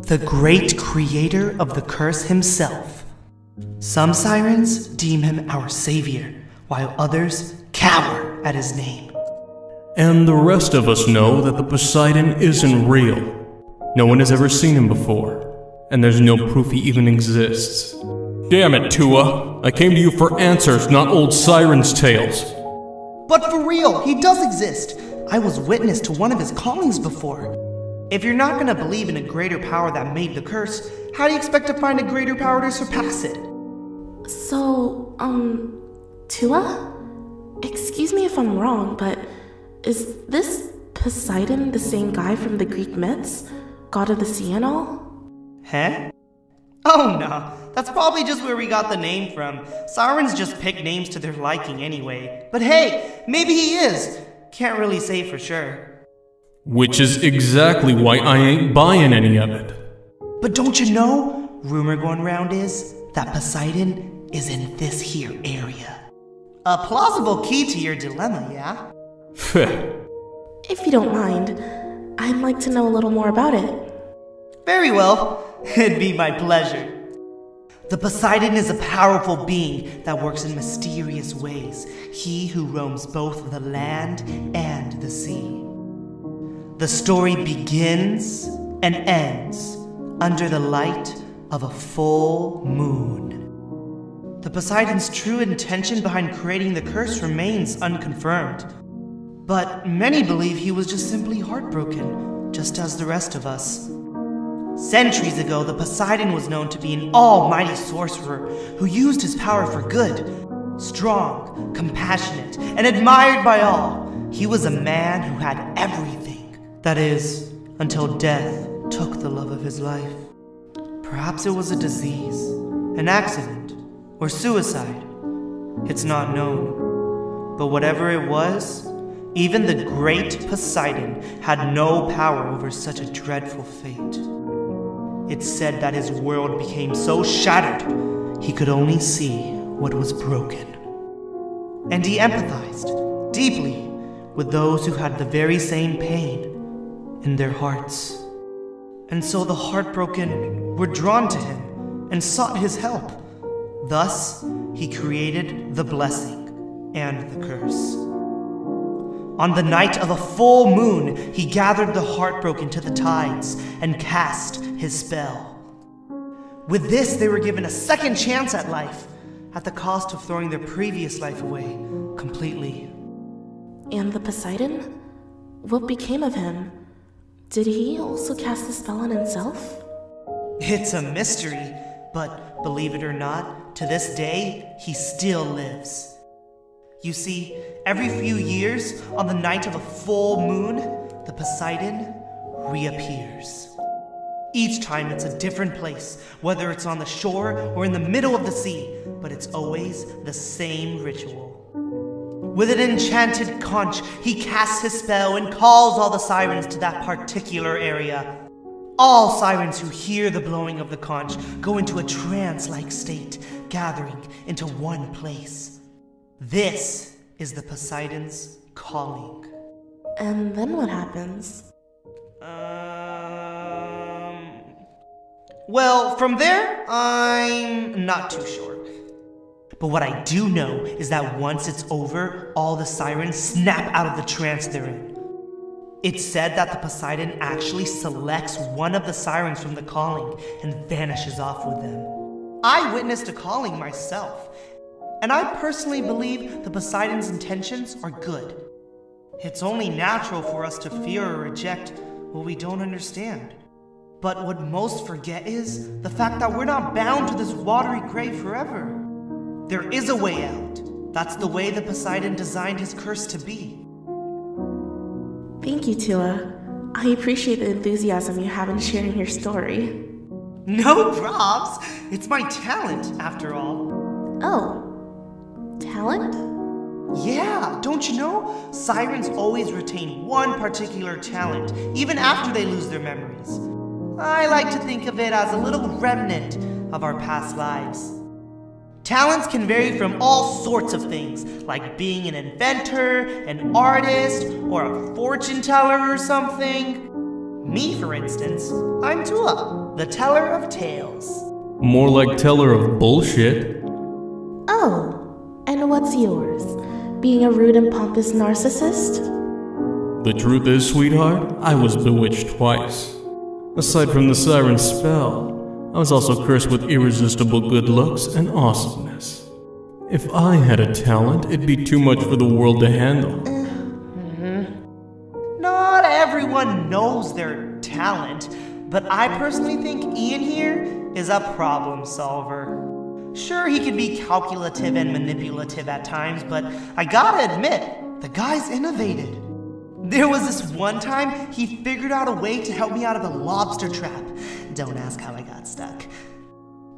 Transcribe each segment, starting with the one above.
the great creator of the curse himself. Some sirens deem him our savior, while others cower at his name. And the rest of us know that the Poseidon isn't real. No one has ever seen him before, and there's no proof he even exists. Damn it, Tua! I came to you for answers, not old sirens' tales. But for real, he does exist. I was witness to one of his callings before. If you're not gonna believe in a greater power that made the curse, how do you expect to find a greater power to surpass it? So, Tua? Excuse me if I'm wrong, but is this Poseidon the same guy from the Greek myths? God of the sea and all? Huh? Oh no, that's probably just where we got the name from. Sirens just pick names to their liking anyway. But hey, maybe he is. Can't really say for sure. Which is exactly why I ain't buying any of it. But don't you know, rumor going round is that Poseidon is in this here area. A plausible key to your dilemma, yeah? If you don't mind, I'd like to know a little more about it. Very well. It'd be my pleasure. The Poseidon is a powerful being that works in mysterious ways. He who roams both the land and the sea. The story begins and ends under the light of a full moon. The Poseidon's true intention behind creating the curse remains unconfirmed. But many believe he was just simply heartbroken, just as the rest of us. Centuries ago, the Poseidon was known to be an almighty sorcerer who used his power for good. Strong, compassionate, and admired by all, he was a man who had everything. That is, until death took the love of his life. Perhaps it was a disease, an accident, or suicide. It's not known. But whatever it was, even the great Poseidon had no power over such a dreadful fate. It's said that his world became so shattered, he could only see what was broken. And he empathized deeply with those who had the very same pain in their hearts. And so the heartbroken were drawn to him and sought his help. Thus, he created the blessing and the curse. On the night of a full moon, he gathered the heartbroken to the tides and cast his spell. With this, they were given a second chance at life, at the cost of throwing their previous life away completely. And the Poseidon? What became of him? Did he also cast the spell on himself? It's a mystery, but believe it or not, to this day, he still lives. You see, every few years, on the night of a full moon, the Poseidon reappears. Each time it's a different place, whether it's on the shore or in the middle of the sea, but it's always the same ritual. With an enchanted conch, he casts his spell and calls all the sirens to that particular area. All sirens who hear the blowing of the conch go into a trance-like state, gathering into one place. This is the Poseidon's calling. And then what happens? Well, from there, I'm not too sure. But what I do know is that once it's over, all the sirens snap out of the trance they're in. It's said that the Poseidon actually selects one of the sirens from the calling and vanishes off with them. I witnessed a calling myself, and I personally believe the Poseidon's intentions are good. It's only natural for us to fear or reject what we don't understand. But what most forget is the fact that we're not bound to this watery grave forever. There is a way out. That's the way the Poseidon designed his curse to be. Thank you, Tua. I appreciate the enthusiasm you have in sharing your story. No props! It's my talent, after all. Oh. Talent? Yeah, don't you know? Sirens always retain one particular talent, even after they lose their memories. I like to think of it as a little remnant of our past lives. Talents can vary from all sorts of things, like being an inventor, an artist, or a fortune teller or something. Me, for instance, I'm Tua, the teller of tales. More like teller of bullshit. Oh, and what's yours? Being a rude and pompous narcissist? The truth is, sweetheart, I was bewitched twice. Aside from the Siren spell, I was also cursed with irresistible good looks and awesomeness. If I had a talent, it'd be too much for the world to handle. Not everyone knows their talent, but I personally think Ian here is a problem solver. Sure, he could be calculative and manipulative at times, but I gotta admit, the guy's innovated. There was this one time he figured out a way to help me out of a lobster trap. Don't ask how I got stuck.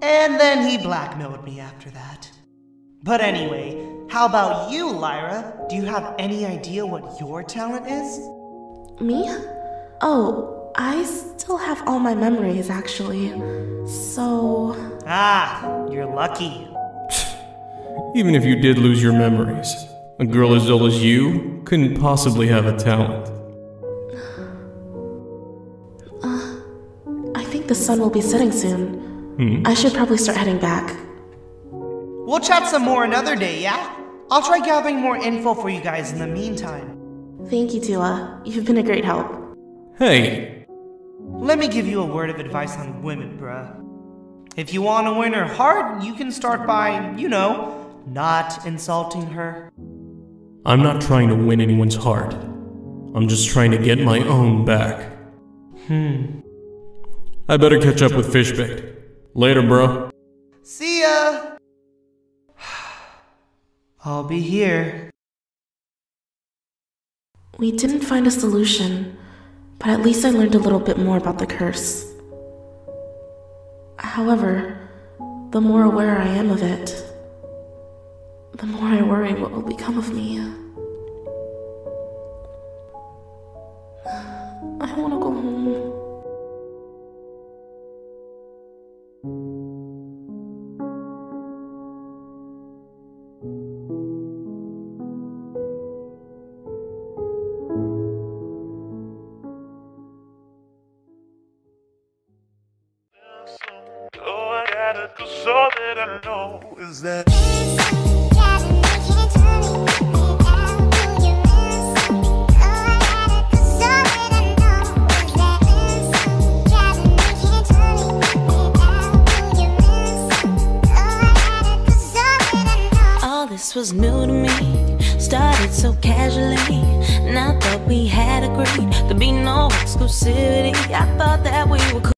And then he blackmailed me after that. But anyway, how about you, Lyra? Do you have any idea what your talent is? Me? Oh, I still have all my memories, actually. So... Ah, you're lucky. Even if you did lose your memories, a girl as dull as you couldn't possibly have a talent. I think the sun will be setting soon. I should probably start heading back. We'll chat some more another day, yeah? I'll try gathering more info for you guys in the meantime. Thank you, Tua. You've been a great help. Hey! Let me give you a word of advice on women, bruh. If you want to win her heart, you can start by, not insulting her. I'm not trying to win anyone's heart. I'm just trying to get my own back. I better catch up with Fishbait. Later, bro. See ya! I'll be here. We didn't find a solution, but at least I learned a little bit more about the curse. However, the more aware I am of it, the more I worry what will become of me. I want to go home. Cause all that I know is that all this was new to me, started so casually, and I thought we had agreed there'd be no exclusivity. I thought